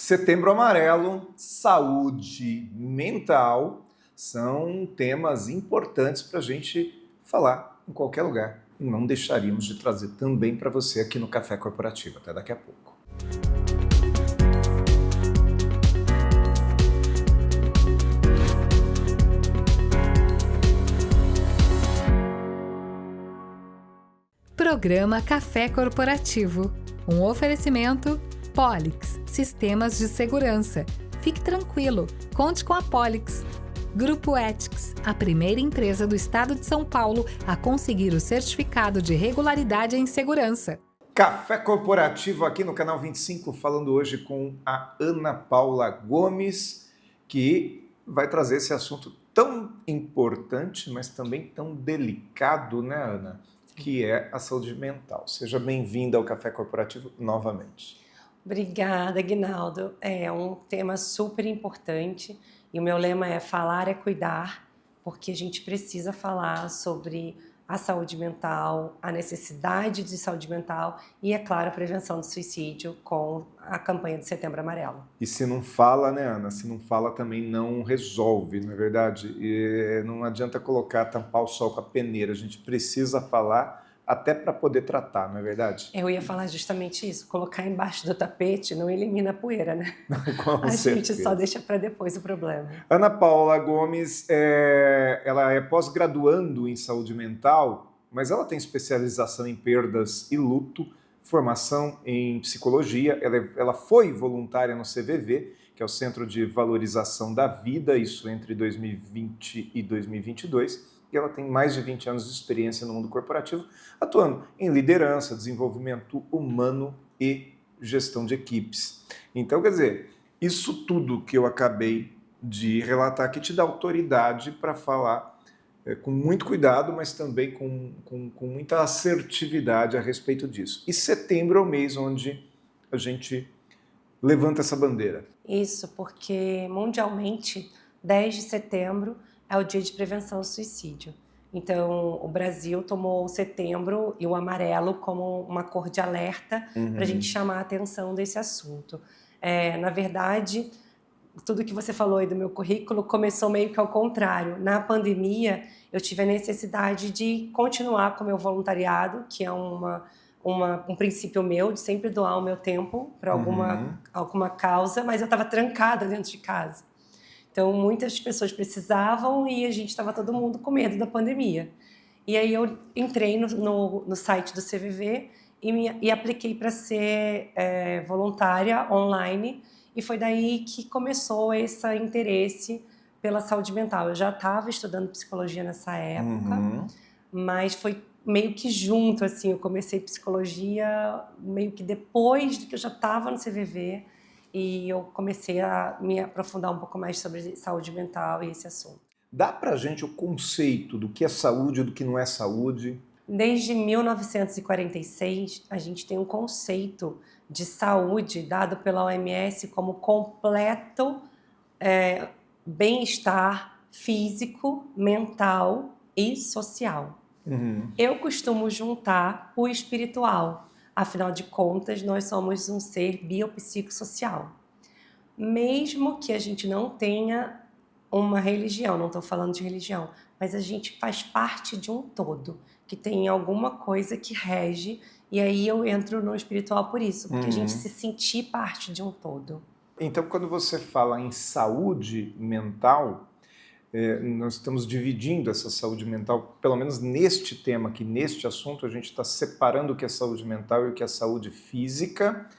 Setembro Amarelo, saúde mental são temas importantes para a gente falar em qualquer lugar. E não deixaríamos de trazer também para você aqui no Café Corporativo. Até daqui a pouco. Programa Café Corporativo. Um oferecimento Polix, Sistemas de Segurança. Fique tranquilo, conte com a Polix. Grupo Ethics, a primeira empresa do estado de São Paulo a conseguir o certificado de regularidade em segurança. Café Corporativo aqui no Canal 25, falando hoje com a Ana Paula Gomes, que vai trazer esse assunto tão importante, mas também tão delicado, né, Ana? Que é a saúde mental. Seja bem-vinda ao Café Corporativo novamente. Obrigada, Guinaldo. É um tema super importante e o meu lema é falar é cuidar, porque a gente precisa falar sobre a saúde mental, a necessidade de saúde mental e, é claro, a prevenção do suicídio com a campanha do Setembro Amarelo. E se não fala, né, Ana? Se não fala também não resolve, não é verdade? E não adianta tampar o sol com a peneira, a gente precisa falar até para poder tratar, não é verdade? Eu ia falar justamente isso, colocar embaixo do tapete não elimina a poeira, né? Com certeza. Gente só deixa para depois o problema. Ana Paula Gomes, ela é pós-graduando em saúde mental, mas ela tem especialização em perdas e luto, formação em psicologia, ela foi voluntária no CVV, que é o Centro de Valorização da Vida, isso entre 2020 e 2022, e ela tem mais de 20 anos de experiência no mundo corporativo, atuando em liderança, desenvolvimento humano e gestão de equipes. Então, quer dizer, isso tudo que eu acabei de relatar aqui te dá autoridade para falar com muito cuidado, mas também com muita assertividade a respeito disso. E setembro é o mês onde a gente levanta essa bandeira. Isso, porque mundialmente, 10 de setembro é o dia de prevenção ao suicídio. Então, o Brasil tomou o setembro e o amarelo como uma cor de alerta para a gente chamar a atenção desse assunto. Na verdade, tudo que você falou aí do meu currículo começou meio que ao contrário. Na pandemia, eu tive a necessidade de continuar com o meu voluntariado, que é um princípio meu, de sempre doar o meu tempo para alguma causa, mas eu estava trancada dentro de casa. Então, muitas pessoas precisavam e a gente estava todo mundo com medo da pandemia. E aí eu entrei no site do CVV e apliquei para ser voluntária online, e foi daí que começou esse interesse pela saúde mental. Eu já estava estudando psicologia nessa época, mas foi meio que junto, assim, eu comecei psicologia meio que depois de que eu já estava no CVV, e eu comecei a me aprofundar um pouco mais sobre saúde mental e esse assunto. Dá pra gente o conceito do que é saúde e do que não é saúde? Desde 1946, a gente tem um conceito de saúde dado pela OMS como completo bem-estar físico, mental e social. Eu costumo juntar o espiritual. Afinal de contas, nós somos um ser biopsicossocial. Mesmo que a gente não tenha uma religião, não estou falando de religião, mas a gente faz parte de um todo, que tem alguma coisa que rege, e aí eu entro no espiritual por isso, porque a gente se sentir parte de um todo. Então, quando você fala em saúde mental, nós estamos dividindo essa saúde mental, pelo menos neste tema aqui, neste assunto, a gente está separando o que é saúde mental e o que é saúde física,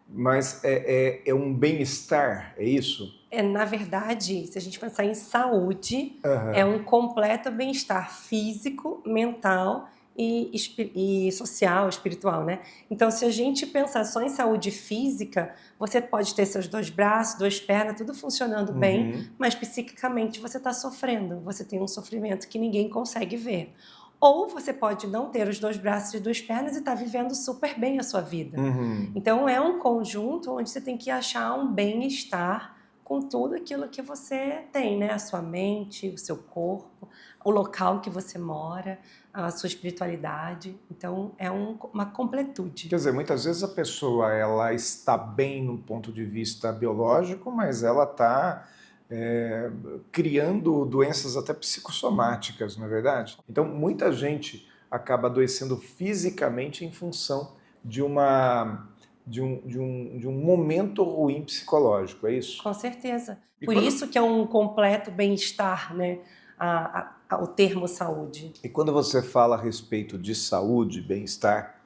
mas é um bem-estar, é isso? Na verdade, se a gente pensar em saúde, é um completo bem-estar físico, mental e social, espiritual, né? Então, se a gente pensar só em saúde física, você pode ter seus 2 braços, 2 pernas, tudo funcionando bem, mas psiquicamente você está sofrendo, você tem um sofrimento que ninguém consegue ver. Ou você pode não ter os 2 braços e 2 pernas e estar vivendo super bem a sua vida. Então, é um conjunto onde você tem que achar um bem-estar com tudo aquilo que você tem, né? A sua mente, o seu corpo, o local que você mora, a sua espiritualidade. Então, é uma completude. Quer dizer, muitas vezes a pessoa ela está bem no ponto de vista biológico, mas ela está criando doenças até psicossomáticas, não é verdade? Então, muita gente acaba adoecendo fisicamente em função de um momento ruim psicológico, é isso? Com certeza. E Por quando, isso que é um completo bem-estar, né? O termo saúde. e quando você fala a respeito de saúde, bem-estar,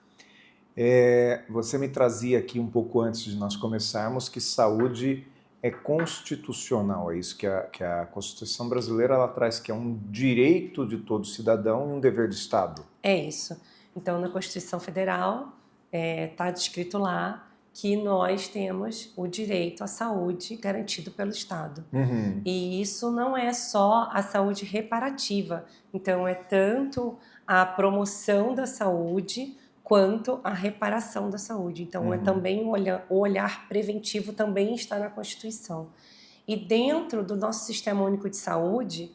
você me trazia aqui um pouco antes de nós começarmos que saúde é constitucional, é isso que a Constituição brasileira ela traz, que é um direito de todo cidadão e um dever do Estado. É isso. Então, na Constituição Federal, está descrito lá que nós temos o direito à saúde garantido pelo Estado. Uhum. E isso não é só a saúde reparativa. Então, é tanto a promoção da saúde quanto a reparação da saúde. Então, é também o olhar preventivo também está na Constituição. E dentro do nosso Sistema Único de Saúde,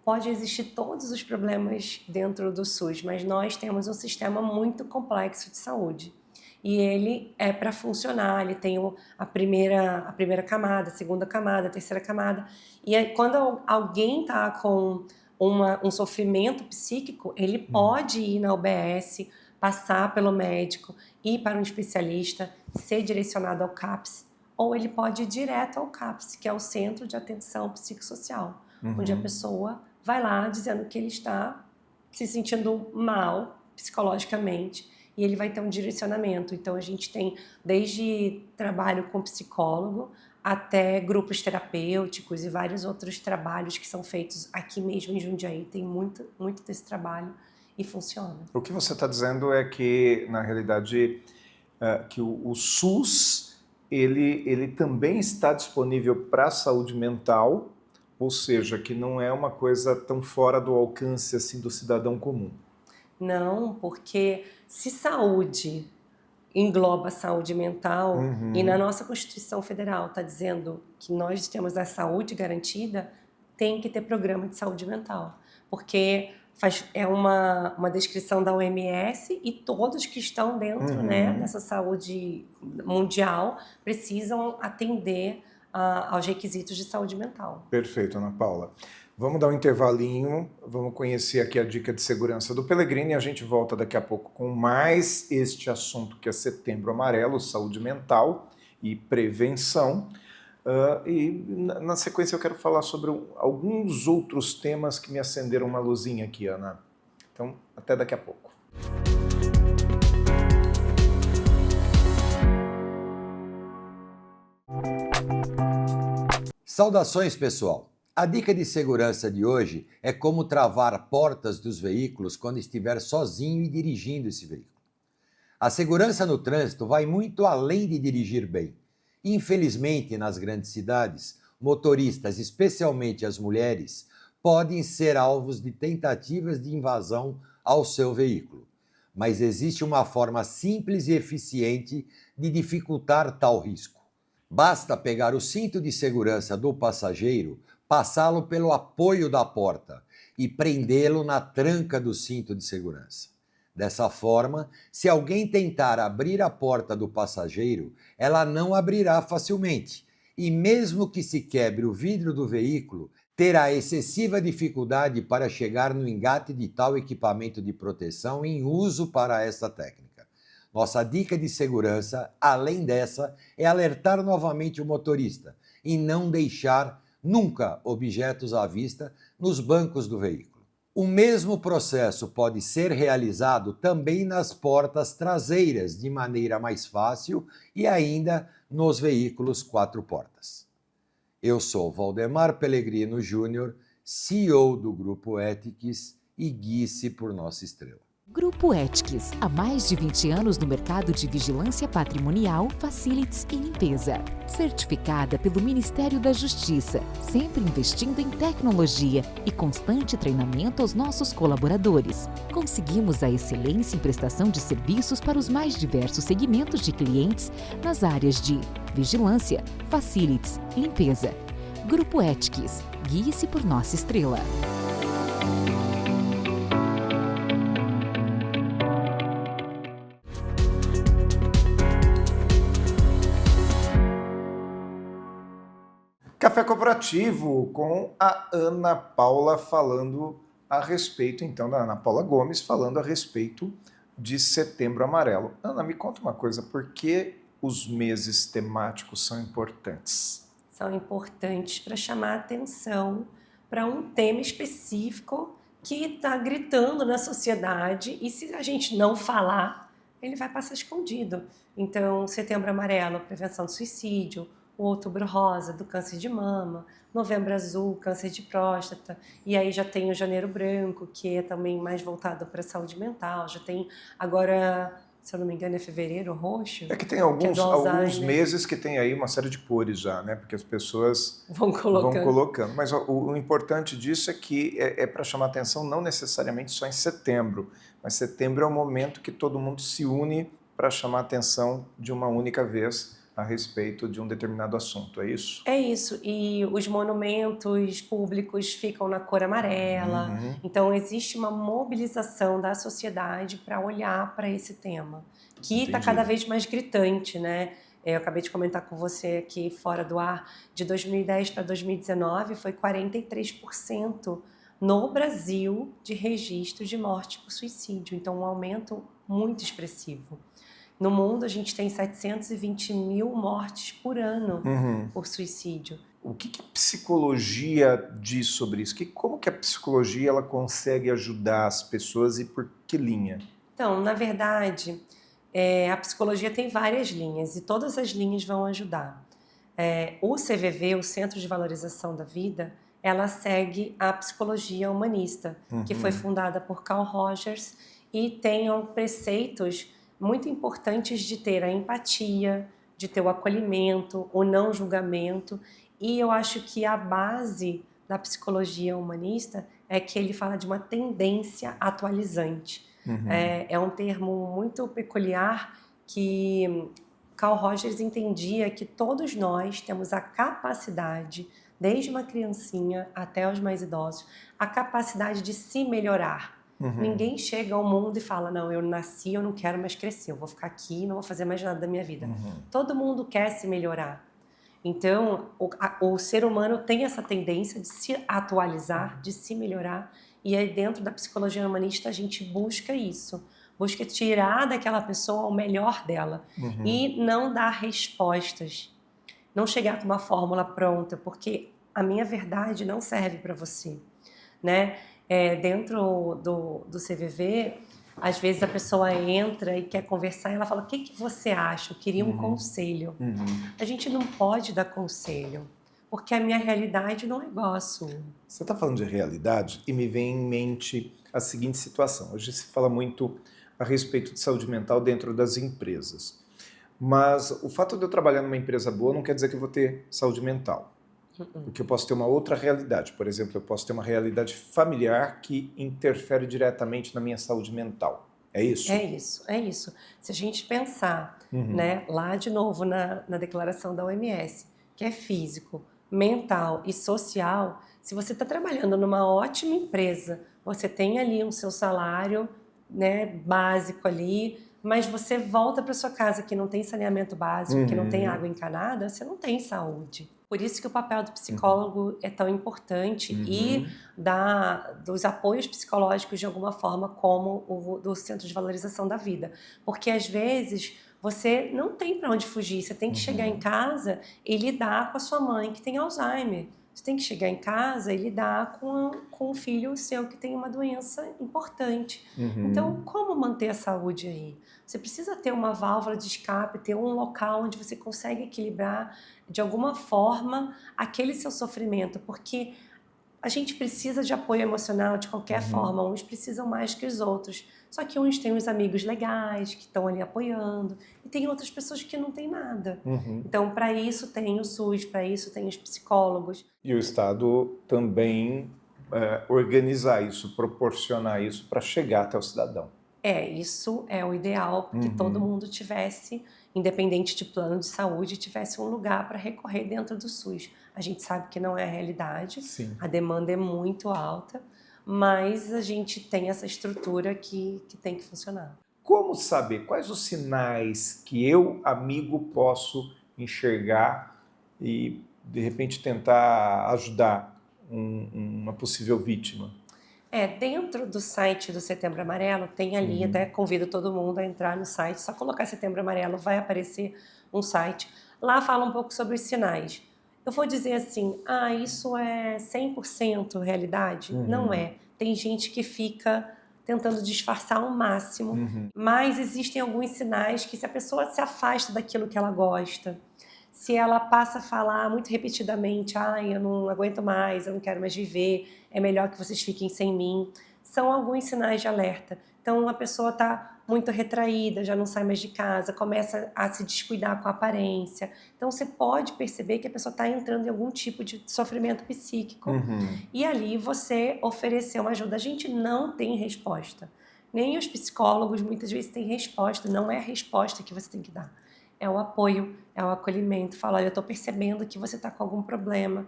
pode existir todos os problemas dentro do SUS, mas nós temos um sistema muito complexo de saúde. E ele é para funcionar, ele tem a primeira camada, a segunda camada, a terceira camada. E aí, quando alguém está com um sofrimento psíquico, ele pode ir na UBS, passar pelo médico, ir para um especialista, ser direcionado ao CAPS, ou ele pode ir direto ao CAPS, que é o Centro de Atenção Psicossocial, onde a pessoa vai lá dizendo que ele está se sentindo mal psicologicamente e ele vai ter um direcionamento. Então, a gente tem desde trabalho com psicólogo até grupos terapêuticos e vários outros trabalhos que são feitos aqui mesmo em Jundiaí. Tem muito, muito desse trabalho e funciona. O que você está dizendo é que, na realidade, que o SUS ele também está disponível para a saúde mental, ou seja, que não é uma coisa tão fora do alcance assim do cidadão comum. Não, porque se saúde engloba saúde mental e na nossa Constituição Federal está dizendo que nós temos a saúde garantida, tem que ter programa de saúde mental, porque é uma descrição da OMS e todos que estão dentro dessa saúde mundial precisam atender aos requisitos de saúde mental. Perfeito, Ana Paula. Vamos dar um intervalinho, vamos conhecer aqui a dica de segurança do Pellegrini e a gente volta daqui a pouco com mais este assunto que é Setembro Amarelo, saúde mental e prevenção. E na sequência eu quero falar sobre alguns outros temas que me acenderam uma luzinha aqui, Ana. Então, até daqui a pouco. Saudações, pessoal! A dica de segurança de hoje é como travar portas dos veículos quando estiver sozinho e dirigindo esse veículo. A segurança no trânsito vai muito além de dirigir bem. Infelizmente, nas grandes cidades, motoristas, especialmente as mulheres, podem ser alvos de tentativas de invasão ao seu veículo. Mas existe uma forma simples e eficiente de dificultar tal risco. Basta pegar o cinto de segurança do passageiro, passá-lo pelo apoio da porta e prendê-lo na tranca do cinto de segurança. Dessa forma, se alguém tentar abrir a porta do passageiro, ela não abrirá facilmente e, mesmo que se quebre o vidro do veículo, terá excessiva dificuldade para chegar no engate de tal equipamento de proteção em uso para essa técnica. Nossa dica de segurança, além dessa, é alertar novamente o motorista e não deixar nunca objetos à vista nos bancos do veículo. O mesmo processo pode ser realizado também nas portas traseiras de maneira mais fácil e ainda nos veículos 4 portas. Eu sou Valdemar Pellegrino Júnior, CEO do Grupo Ethics e guie-se por nossa estrela. Grupo Ethics, há mais de 20 anos no mercado de vigilância patrimonial, facilities e limpeza. Certificada pelo Ministério da Justiça, sempre investindo em tecnologia e constante treinamento aos nossos colaboradores. Conseguimos a excelência em prestação de serviços para os mais diversos segmentos de clientes nas áreas de vigilância, facilities, limpeza. Grupo Ethics, guie-se por nossa estrela. Café Corporativo com a Ana Paula falando a respeito, então, da Ana Paula Gomes falando a respeito de Setembro Amarelo. Ana, me conta uma coisa, por que os meses temáticos são importantes? São importantes para chamar atenção para um tema específico que está gritando na sociedade e se a gente não falar, ele vai passar escondido. Então, Setembro Amarelo, prevenção do suicídio, o Outubro Rosa, do câncer de mama, Novembro Azul, câncer de próstata, e aí já tem o Janeiro Branco, que é também mais voltado para a saúde mental, já tem agora, se eu não me engano, é Fevereiro Roxo. É que tem alguns meses que tem aí uma série de cores já, né? Porque as pessoas vão colocando. Mas o importante disso é que é para chamar atenção não necessariamente só em setembro, mas setembro é o momento que todo mundo se une para chamar atenção de uma única vez a respeito de um determinado assunto, é isso? É isso, e os monumentos públicos ficam na cor amarela, então existe uma mobilização da sociedade para olhar para esse tema, que está cada vez mais gritante, né? Eu acabei de comentar com você aqui fora do ar, de 2010 para 2019 foi 43% no Brasil de registro de morte por suicídio, então um aumento muito expressivo. No mundo, a gente tem 720 mil mortes por ano por suicídio. O que a psicologia diz sobre isso? Como que a psicologia ela consegue ajudar as pessoas e por que linha? Então, na verdade, a psicologia tem várias linhas e todas as linhas vão ajudar. O CVV, o Centro de Valorização da Vida, ela segue a psicologia humanista, que foi fundada por Carl Rogers e tem preceitos muito importantes de ter a empatia, de ter o acolhimento, o não julgamento. E eu acho que a base da psicologia humanista é que ele fala de uma tendência atualizante. É um termo muito peculiar que Carl Rogers entendia que todos nós temos a capacidade, desde uma criancinha até os mais idosos, a capacidade de se melhorar. Ninguém chega ao mundo e fala, não, eu nasci, eu não quero mais crescer, eu vou ficar aqui e não vou fazer mais nada da minha vida. Todo mundo quer se melhorar. Então, o ser humano tem essa tendência de se atualizar, de se melhorar, e aí dentro da psicologia humanista a gente busca isso, busca tirar daquela pessoa o melhor dela e não dar respostas, não chegar com uma fórmula pronta, porque a minha verdade não serve para você, né? Dentro do CVV, às vezes a pessoa entra e quer conversar e ela fala, o que você acha? Eu queria um conselho. A gente não pode dar conselho, porque a minha realidade não é igual à sua. Você está falando de realidade e me vem em mente a seguinte situação. Hoje se fala muito a respeito de saúde mental dentro das empresas. Mas o fato de eu trabalhar numa empresa boa não quer dizer que eu vou ter saúde mental. Porque eu posso ter uma outra realidade. Por exemplo, eu posso ter uma realidade familiar que interfere diretamente na minha saúde mental. É isso? É isso. Se a gente pensar, né, lá de novo na declaração da OMS, que é físico, mental e social, se você está trabalhando numa ótima empresa, você tem ali o seu salário, né, básico ali, mas você volta para sua casa que não tem saneamento básico, que não tem água encanada, você não tem saúde. Por isso que o papel do psicólogo é tão importante e dos apoios psicológicos de alguma forma, como o do Centro de Valorização da Vida. Porque às vezes você não tem para onde fugir, você tem que chegar em casa e lidar com a sua mãe que tem Alzheimer. Você tem que chegar em casa e lidar com um filho seu que tem uma doença importante. Então, como manter a saúde aí? Você precisa ter uma válvula de escape, ter um local onde você consegue equilibrar, de alguma forma, aquele seu sofrimento. Porque A gente precisa de apoio emocional de qualquer forma, uns precisam mais que os outros. Só que uns têm os amigos legais que estão ali apoiando e tem outras pessoas que não têm nada. Então, para isso tem o SUS, para isso tem os psicólogos. E o Estado também organizar isso, proporcionar isso para chegar até o cidadão. Isso é o ideal, porque todo mundo tivesse, independente de plano de saúde, tivesse um lugar para recorrer dentro do SUS. A gente sabe que não é a realidade, Sim. a demanda é muito alta, mas a gente tem essa estrutura que tem que funcionar. Como saber quais os sinais que eu, amigo, posso enxergar e, de repente, tentar ajudar uma possível vítima? Dentro do site do Setembro Amarelo, tem ali, até convido todo mundo a entrar no site, só colocar Setembro Amarelo, vai aparecer um site. Lá fala um pouco sobre os sinais. Eu vou dizer assim, isso é 100% realidade? Não é. Tem gente que fica tentando disfarçar ao máximo, mas existem alguns sinais que se a pessoa se afasta daquilo que ela gosta, se ela passa a falar muito repetidamente, eu não aguento mais, eu não quero mais viver, é melhor que vocês fiquem sem mim, são alguns sinais de alerta. Então, a pessoa está muito retraída, já não sai mais de casa, começa a se descuidar com a aparência. Então, você pode perceber que a pessoa está entrando em algum tipo de sofrimento psíquico. E ali você oferecer uma ajuda. A gente não tem resposta. Nem os psicólogos muitas vezes têm resposta, não é a resposta que você tem que dar. É o apoio, é o acolhimento. Falar, olha, eu estou percebendo que você está com algum problema,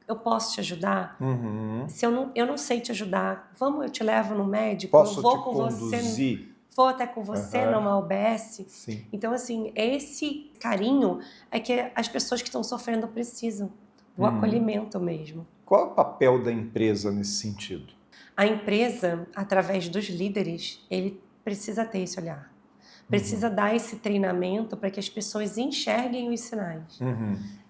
eu posso te ajudar? Se eu não sei te ajudar, eu te levo no médico, Posso eu vou te com conduzir? você, vou até com você numa UBS. Sim. Então, assim, esse carinho é que as pessoas que estão sofrendo precisam, do acolhimento mesmo. Qual é o papel da empresa nesse sentido? A empresa, através dos líderes, ele precisa ter esse olhar. Precisa dar esse treinamento para que as pessoas enxerguem os sinais.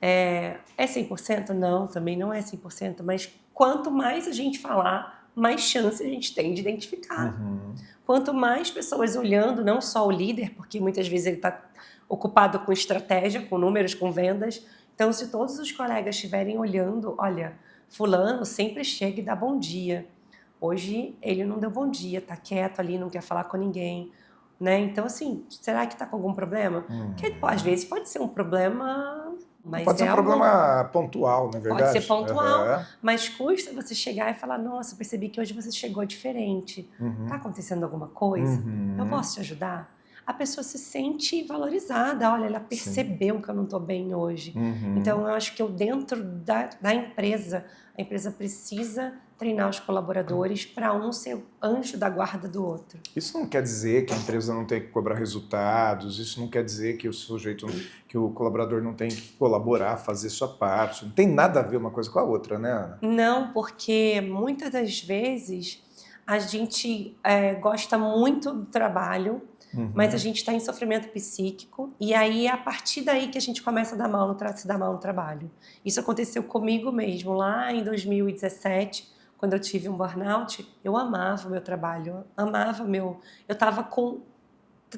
É 100%? Não, também não é 100%, mas quanto mais a gente falar, mais chance a gente tem de identificar. Quanto mais pessoas olhando, não só o líder, porque muitas vezes ele está ocupado com estratégia, com números, com vendas. Então, se todos os colegas estiverem olhando, olha, fulano sempre chega e dá bom dia. Hoje ele não deu bom dia, está quieto ali, não quer falar com ninguém. Né? Então, assim, será que está com algum problema? Porque, às vezes pode ser um problema, mas pode ser um problema pontual, na verdade. Pode ser pontual, mas custa você chegar e falar, nossa, percebi que hoje você chegou diferente. Está acontecendo alguma coisa? Eu posso te ajudar? A pessoa se sente valorizada. Olha, ela percebeu que eu não estou bem hoje. Então, eu acho que dentro da empresa, a empresa precisa treinar os colaboradores para um ser o anjo da guarda do outro. Isso não quer dizer que a empresa não tem que cobrar resultados, isso não quer dizer que que o colaborador não tem que colaborar, fazer sua parte. Não tem nada a ver uma coisa com a outra, né, Ana? Não, porque muitas das vezes a gente gosta muito do trabalho, mas a gente está em sofrimento psíquico e aí é a partir daí que a gente começa a se dar mal no trabalho. Isso aconteceu comigo mesmo lá em 2017, quando eu tive um burnout. Eu amava o meu trabalho, eu estava com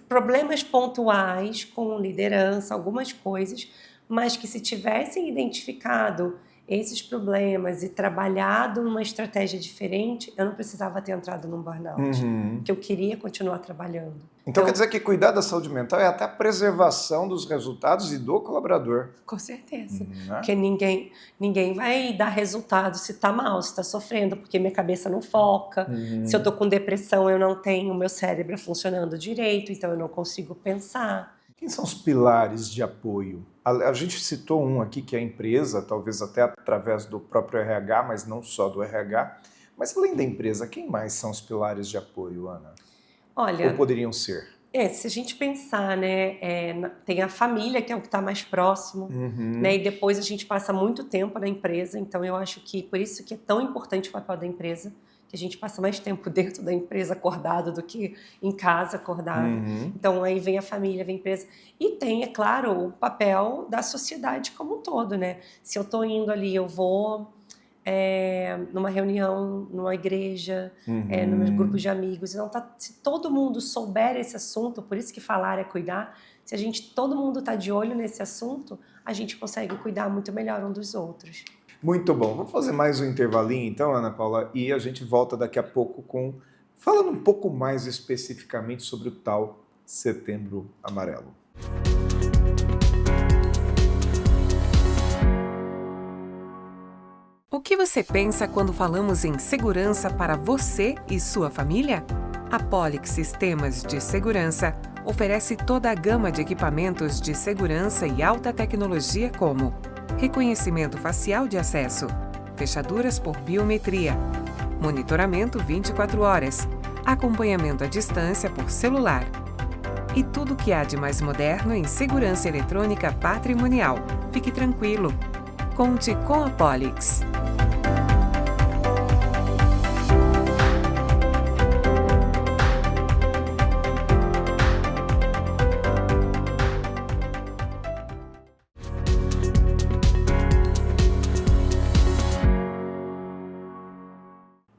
problemas pontuais, com liderança, algumas coisas, mas que se tivessem identificado esses problemas e trabalhado numa estratégia diferente, eu não precisava ter entrado num burnout, porque eu queria continuar trabalhando. Então quer dizer que cuidar da saúde mental é até a preservação dos resultados e do colaborador. Com certeza, porque ninguém vai dar resultado se está mal, se está sofrendo, porque minha cabeça não foca, se eu estou com depressão eu não tenho o meu cérebro funcionando direito, então eu não consigo pensar. Quem são os pilares de apoio? A gente citou um aqui, que é a empresa, talvez até através do próprio RH, mas não só do RH. Mas além da empresa, quem mais são os pilares de apoio, Ana? Olha, ou poderiam ser? Se a gente pensar, né, tem a família, que é o que está mais próximo, né, e depois a gente passa muito tempo na empresa, então eu acho que por isso que é tão importante o papel da empresa, que a gente passa mais tempo dentro da empresa acordado do que em casa acordado. Então aí vem a família, vem a empresa. E tem, é claro, o papel da sociedade como um todo, né? Se eu estou indo ali, eu vou numa reunião, numa igreja, no meu grupo de amigos. Então, se todo mundo souber esse assunto, por isso que falar é cuidar, se todo mundo está de olho nesse assunto, a gente consegue cuidar muito melhor um dos outros. Muito bom. Vamos fazer mais um intervalinho então, Ana Paula, e a gente volta daqui a pouco falando um pouco mais especificamente sobre o tal Setembro Amarelo. O que você pensa quando falamos em segurança para você e sua família? A Polix Sistemas de Segurança oferece toda a gama de equipamentos de segurança e alta tecnologia como reconhecimento facial de acesso, fechaduras por biometria, monitoramento 24 horas, acompanhamento à distância por celular e tudo o que há de mais moderno em segurança eletrônica patrimonial. Fique tranquilo. Conte com a Polix.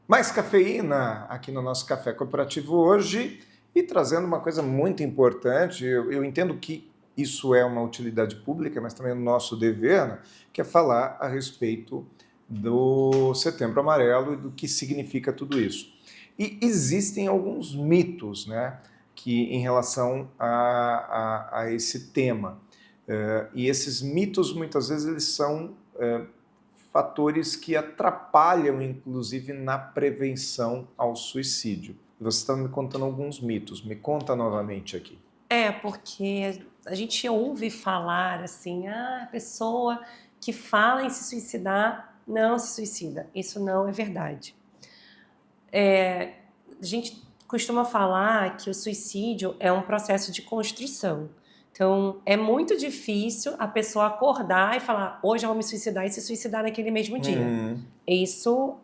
Mais cafeína aqui no nosso Café Corporativo hoje e trazendo uma coisa muito importante. Eu entendo que isso é uma utilidade pública, mas também é nosso dever, né? Que é falar a respeito do Setembro Amarelo e do que significa tudo isso. E existem alguns mitos, né, que em relação a esse tema. E esses mitos, muitas vezes, eles são fatores que atrapalham, inclusive, na prevenção ao suicídio. Você está me contando alguns mitos. Me conta novamente aqui. Porque a gente ouve falar assim, a pessoa que fala em se suicidar não se suicida. Isso não é verdade. A gente costuma falar que o suicídio é um processo de construção. Então, é muito difícil a pessoa acordar e falar, hoje eu vou me suicidar, e se suicidar naquele mesmo dia. Isso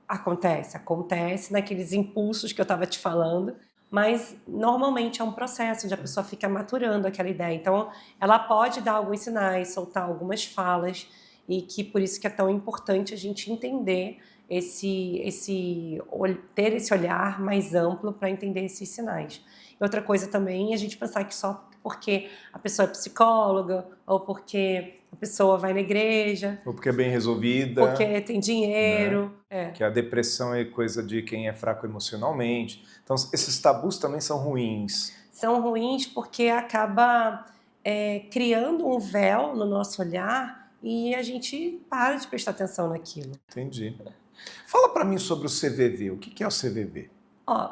acontece naqueles impulsos que eu estava te falando, mas normalmente é um processo onde a pessoa fica maturando aquela ideia. Então, ela pode dar alguns sinais, soltar algumas falas, e que por isso que é tão importante a gente entender ter esse olhar mais amplo para entender esses sinais. E outra coisa também é a gente pensar que só porque a pessoa é psicóloga, ou porque a pessoa vai na igreja, ou porque é bem resolvida, porque tem dinheiro, né? Que a depressão é coisa de quem é fraco emocionalmente. Então, esses tabus também são ruins. São ruins porque acaba criando um véu no nosso olhar e a gente para de prestar atenção naquilo. Entendi. Fala para mim sobre o CVV. O que é o CVV?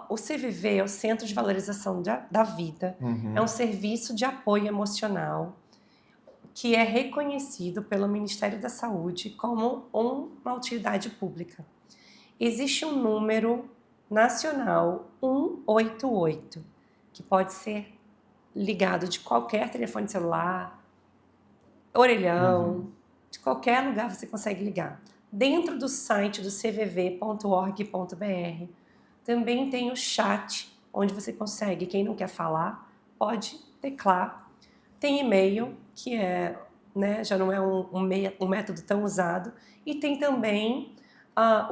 O CVV é o Centro de Valorização da Vida. É um serviço de apoio emocional que é reconhecido pelo Ministério da Saúde como uma utilidade pública. Existe um número nacional 188, que pode ser ligado de qualquer telefone celular, orelhão, de qualquer lugar você consegue ligar. Dentro do site do cvv.org.br também tem o chat, onde você consegue, quem não quer falar, pode teclar. Tem e-mail, que já não é um método tão usado, e tem também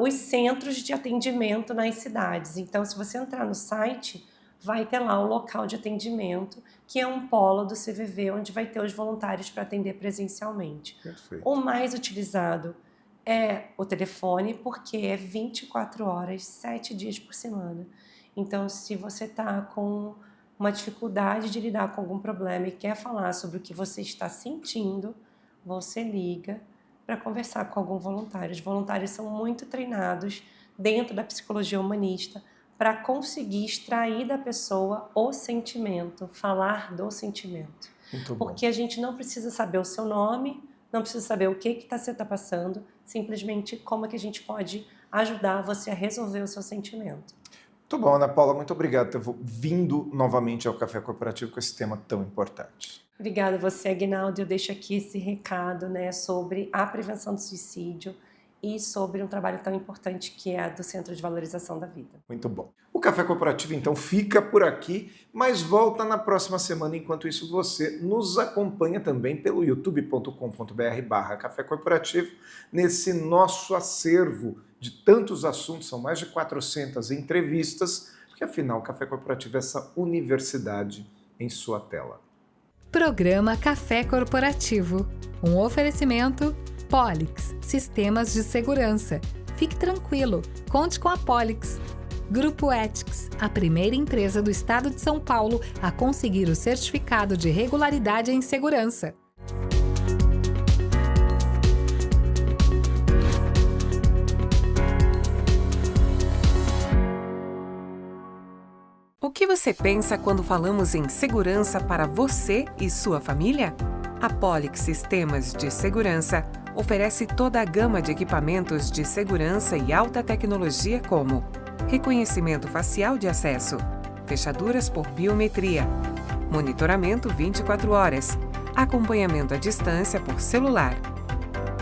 os centros de atendimento nas cidades. Então, se você entrar no site, vai ter lá o local de atendimento, que é um polo do CVV, onde vai ter os voluntários para atender presencialmente. Perfeito. O mais utilizado é o telefone, porque é 24 horas, 7 dias por semana. Então, se você está com uma dificuldade de lidar com algum problema e quer falar sobre o que você está sentindo, você liga para conversar com algum voluntário. Os voluntários são muito treinados dentro da psicologia humanista para conseguir extrair da pessoa o sentimento, falar do sentimento. Muito bom. Porque a gente não precisa saber o seu nome, não precisa saber o que você está passando, simplesmente como é que a gente pode ajudar você a resolver o seu sentimento. Muito bom, Ana Paula, muito obrigado por ter vindo novamente ao Café Corporativo com esse tema tão importante. Obrigada a você, Aguinaldo. Eu deixo aqui esse recado, sobre a prevenção do suicídio e sobre um trabalho tão importante que é do Centro de Valorização da Vida. Muito bom. O Café Corporativo, então, fica por aqui, mas volta na próxima semana. Enquanto isso, você nos acompanha também pelo youtube.com.br/Café Corporativo, nesse nosso acervo de tantos assuntos, são mais de 400 entrevistas, porque afinal o Café Corporativo é essa universidade em sua tela. Programa Café Corporativo, um oferecimento Polix, sistemas de segurança. Fique tranquilo, conte com a Polix. Grupo Ethics, a primeira empresa do estado de São Paulo a conseguir o certificado de regularidade em segurança. O que você pensa quando falamos em segurança para você e sua família? A Polix Sistemas de Segurança oferece toda a gama de equipamentos de segurança e alta tecnologia como reconhecimento facial de acesso, fechaduras por biometria, monitoramento 24 horas, acompanhamento à distância por celular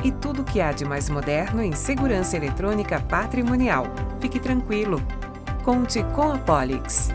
e tudo o que há de mais moderno em segurança eletrônica patrimonial. Fique tranquilo. Conte com a Polix.